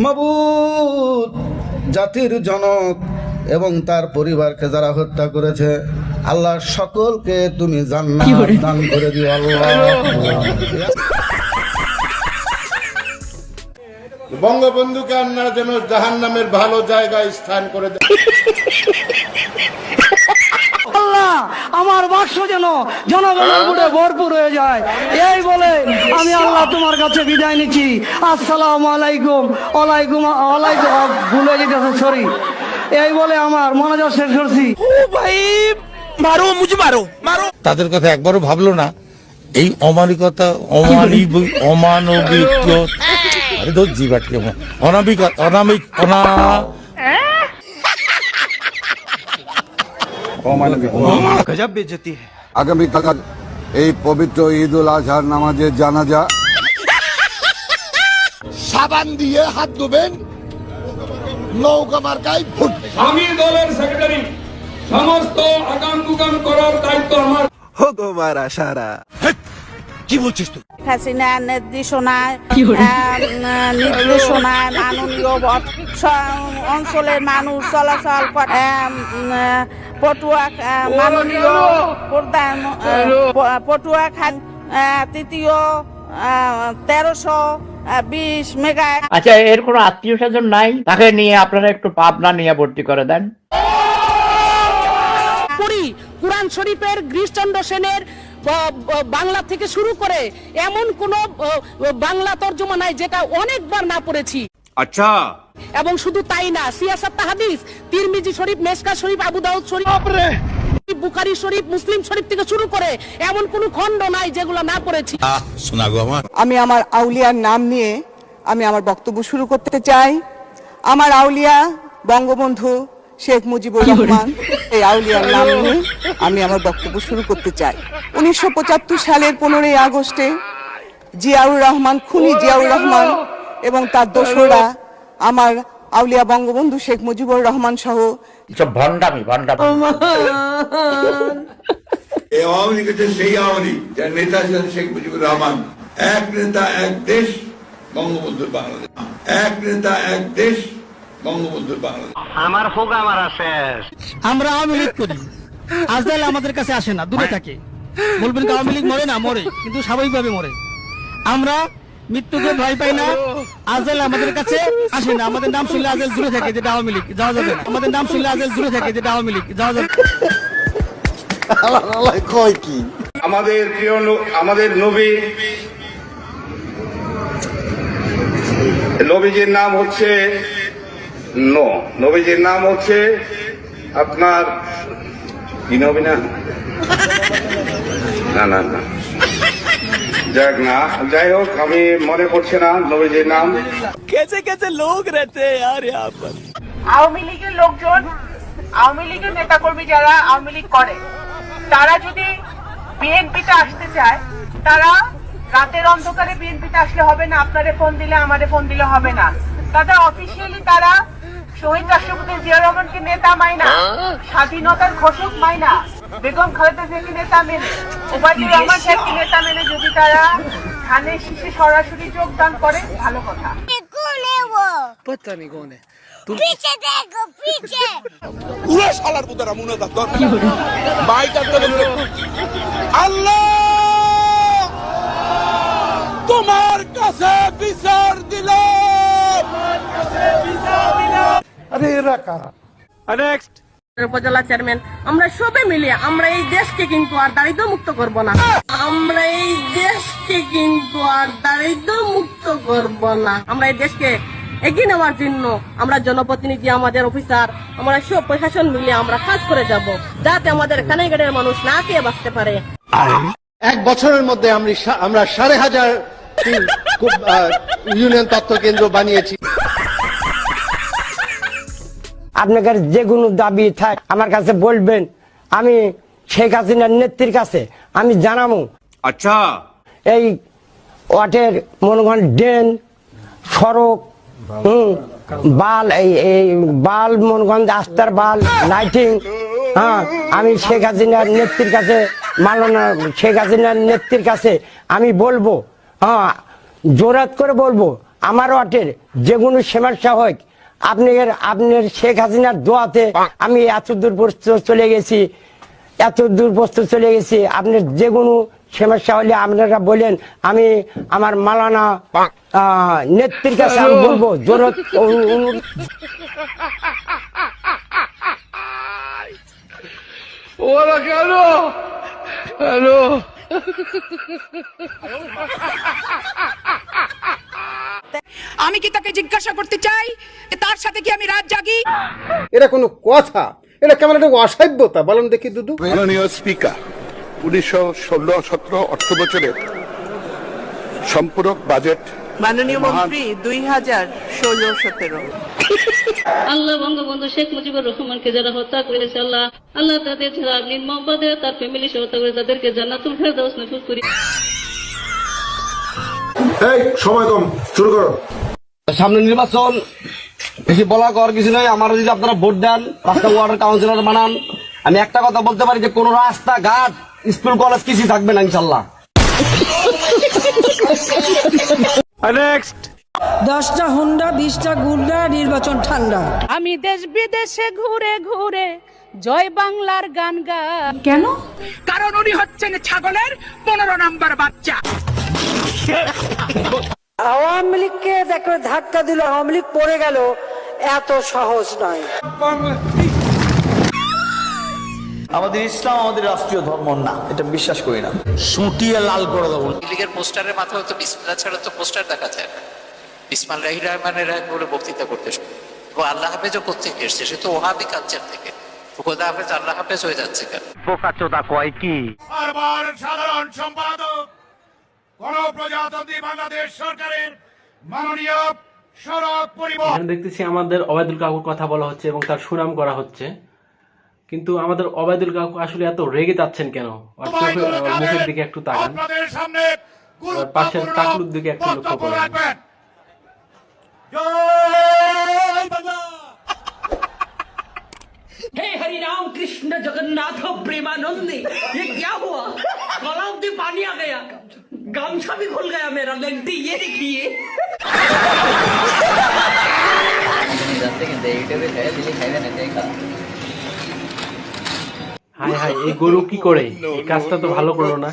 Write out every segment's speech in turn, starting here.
মাবুদ, জাতির জনক এবং তার পরিবারকে যারা হত্যা করেছে, আল্লাহ সকলকে তুমি জান্নাত দান করে দিও আল্লাহ। বঙ্গবন্ধুকে আপনারা যেন জাহান্নামের ভালো জায়গায় স্থান করে দেন। আল্লাহ, আমার বাক্স যেন জনগণের বুড়ে ভরপুর হয়ে যায়, এই বলে আমি আল্লাহ তোমার কাছে বিদায় নিচ্ছি। আসসালামু আলাইকুম। ওয়ালাইকুম ওয়ালাইকুম, ভুলে যেতেছে, সরি। এই বলে আমার মনোযোগ শেষ করছি। তাদের কথা একবারও ভাবলো না। এই অমানবিকতা, অমানবিক জীবাটকে অনামিক অনামিক আগামীকাল এই পবিত্র ঈদ উল আজহার নামাজের জানাজা। সাবান দিয়ে হাত ধুবেন, নৌকা মার্কায় ভোট। আমি দলের সেক্রেটারি, সমস্ত আগাম দুগাম করার দায়িত্ব আমার। কি বলছিস তুই? হাসিনা নির্দেশনায় মাননীয় অঞ্চলের মানুষ চলাচল করে। পটুয়া মাননীয় প্রধান পটুয়া খান তৃতীয় 1320 মেগা। আচ্ছা, এর কোনো আত্মীয় স্বজন নাই? তাকে নিয়ে আপনারা একটু পাবনা নিয়ে ভর্তি করে দেন। কুরআন শরীফের গিরিশচন্দ্র সেনের বাংলা থেকে শুরু করে এমন কোন বাংলা তর্জমা নাই যেটা অনেকবার না পড়েছি। আচ্ছা, এবং শুধু তাই না, সিয়াসাত হাদিস, তিরমিজি শরীফ, মেশকা শরীফ, আবু দাউদ শরীফ, বুখারী শরীফ, মুসলিম শরীফ থেকে শুরু করে এমন কোন খণ্ড নাই যেগুলো না পড়েছি। আমি আমার আউলিয়ার নাম নিয়ে আমি আমার বক্তব্য শুরু করতে চাই। আমার আউলিয়া বঙ্গবন্ধু শেখ মুজিবুর রহমান, এই আউলিয়ার নাম নিয়ে আমি আমার বক্তব্য শুরু করতে চাই। 1975 সালের 15ই আগস্টে জিয়াউর রহমান, খুনি জিয়াউর রহমান এবং তার দোসররা আমার আউলিয়া বঙ্গবন্ধু শেখ মুজিবুর রহমান সহ ভণ্ডামি এই আওয়ামী লীগ হচ্ছে সেই আওয়ামী লীগ যার নেতা ছিলেন শেখ মুজিবুর রহমান। এক নেতা এক দেশ, বঙ্গবন্ধুর বাংলাদেশ। এক নেতা এক দেশ, বঙ্গবন্ধুর বাংলাদেশ। আমার হোক আমার শেষ। আমরা আওয়ামী লীগ করি, আজকাল আমাদের কাছে আসে না, দূরে থাকে। বলবেন আওয়ামী লীগ মরে না, মরে, কিন্তু স্বাভাবিকভাবে মরে। আমরা মৃত্যুকে ভয় পাই না, আজকাল আমাদের কাছে আসে না। আমাদের নাম শুনলে আজকাল দূরে থাকে, যেটা আওয়ামী লীগ, যাওয়া যাবে না। আমাদের নাম শুনলে আজকাল দূরে থাকে, যেটা আওয়ামী লীগ, যাওয়া যাবে। আমাদের প্রিয় আমাদের নবীজির নাম হচ্ছে নবীজির নাম হচ্ছে আপনার কি নবী না না না যাক না, যাই হোক, আমি মনে করছি না নবীজির নাম। कैसे लोग रहते हैं यार यहाँ पर। আওয়ামী লীগের লোকজন, আওয়ামী লীগের নেতাকর্মী যারা আওয়ামী লীগ করে, তারা যদি বিএনপিতে আসতে চায়, তারা রাতের অন্ধকারে বিএনপিতে আসলে হবে না। আপনারে ফোন দিলে, আমারে ফোন দিলে হবে না। তাদের অফিসিয়ালি তারা শহীদ রাষ্ট্রপতি জিয়া রহমানকে নেতা মাইনা, স্বাধীনতার ঘোষক মাইনা, বেগম খালেদা জিয়াকে নেতা মেনে, ওবায়দুর রহমান সাহেবকে নেতা মেনে যদি তারা ধানের শীষে সরাসরি যোগদান করে, ভালো কথা। আল্লাহ তোমার কাছে বিচার দিলাম। আরে এরা কারা? নেক্সট উপজেলা চেয়ারম্যান, আমরা সবে মিলে আমরা এই দেশকে কিন্তু আর দারিদ্র মুক্ত করব না। আমরা এই দেশকে কিন্তু আর দারিদ্র মুক্ত করব না। আমরা এই দেশকে এগিয়ে নেওয়ার জন্য আমরা জনপ্রতিনিধি, আমাদের অফিসার, আমরা সব প্রশাসন মিলে আমরা কাজ করে যাব, যাতে আমাদের কানাইঘাটের মানুষ না খেয়ে বাঁচতে পারে। এক বছরের মধ্যে আমরা 5,500 ইউনিয়ন তথ্য কেন্দ্র বানিয়েছি। আপনাদের যে কোনো দাবি থাক আমার কাছে বলবেন, আমি শেখ হাসিনার নেত্রীর কাছে আমি জানাবো। আচ্ছা, এই ওয়াটের মনে করেন ড্রেন, সড়ক, বাল, এই বাল মনে করেন রাস্তার বাল, লাইটিং, হ্যাঁ, আমি শেখ হাসিনার নেত্রীর কাছে, মাননীয় শেখ হাসিনার নেত্রীর কাছে আমি বলবো, হ্যাঁ, জোরাত করে বলবো, আমার ওয়াটের যে কোনো সমস্যা হোক, আপনার শেখ হাসিনার দোয়াতে আমি এত দূর চলে গেছি, আপনার যে কোনো সমস্যা হলে আপনারা বলেন, আমি আমার মালানা নেত্রীর কাছে আমি বলবো জোরত। ওরা কেন হ্যালো আমি কি তাকে জিজ্ঞাসা করতে চাই তার সাথে কি আমি রাত জাগি? এটা কোনো কথা? এটা কেমন একটা অসভ্যতা বলেন দেখি দুদু। মাননীয় স্পিকার, 2016-17 অর্থ বছরের সম্পূরক বাজেট মাননীয় মন্ত্রী 2016-17 আল্লাহ বঙ্গবন্ধু শেখ মুজিবুর রহমানকে যারা হত্যা করেছে, আল্লাহ আল্লাহ তাদের যারা নির্মমভাবে তার ফ্যামিলি সহ হত্যা করে তাদেরকে জান্নাতুল ফেরদাউস নসিব করি। এই সময় কম, শুরু করো। সামনে নির্বাচন, বেশি বলা কর কিছু নয়। আমার যদি আপনারা ভোট দেন, রাস্তা ওয়ার্ডের কাউন্সিলর বানান, আমি একটা কথা বলতে পারি যে কোন রাস্তাঘাট, স্কুল কলেজ কিছু থাকবে না ইনশাল্লাহ। 10টা হুন্ডা 20টা গুন্ডা, নির্বাচন ঠান্ডা। আমি দেশ বিদেশে ঘুরে ঘুরে জয় বাংলার গান গাই। কেন? কারণ উনি হচ্ছেন ছাগলের 15 নম্বর বাচ্চা। আওয়ামী লীগকে দেখো ধাক্কা দিল, আওয়ামী লীগ পড়ে গেল, এত সহজ নয়। আমাদের ইসলাম আমাদের রাষ্ট্রীয় ধর্ম না, এটা বিশ্বাস করি না। সুটিয়ে লাল করে দেবো। লীগের পোস্টারের মাথায় তো বিসমিল্লাহ ছাড়া তো পোস্টার দেখা যায় না। বিসমিল্লাহির রহমানির রহিম বলে বক্তৃতা করতে শুরু। ও আল্লাহ হাফেজও কোত্থেকে এসছে? সে তো ওহাবি কালচার থেকে। খোদা হাফেজ আল্লাহ হাফেজ হয়ে যাচ্ছে কেন? বোকাচোদা কয় কি? বারবার সাধারণ সম্পাদক গণপ্রজাতন্ত্রী বাংলাদেশ সরকারের মাননীয় সড়ক পরিবহন। দেখতেছি আমাদের ওবায়দুল কাকুর কথা বলা হচ্ছে এবং তার সুনাম করা হচ্ছে, কিন্তু আমাদের ওবায়দুল কাকু আসলে এত রেগে যাচ্ছেন কেন? মুখের দিকে একটু তাকান, পাশের টাকলুর দিকে একটু লক্ষ্য করেন। हे हरि राम कृष्ण जगन्नाथ प्रेमानंदी, ये क्या हुआ? गलाव में पानी आ गया, गामछा भी खुल गया मेरा। लेंटी ये देखिए। হাই হাই, এই গরু কি করে? এই কাজটা তো ভালো করলো না।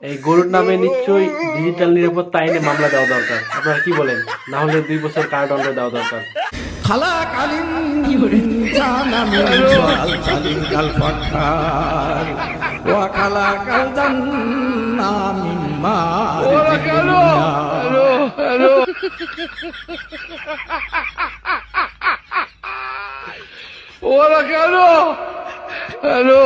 এই গরুর নামে নিশ্চয়ই ডিজিটাল নিরাপত্তা আইনে মামলা দেওয়া দরকার। আপনারা কি বলেন? না হলে 2 বছর কারাদণ্ড দেওয়া দরকার। খালাকালীন জানামিন জালজালিন কাল ফাকার ওয়া খালাকাল জান্নামিন মা। ওরা কেন হ্যালো হ্যালো ওরা কেন হ্যালো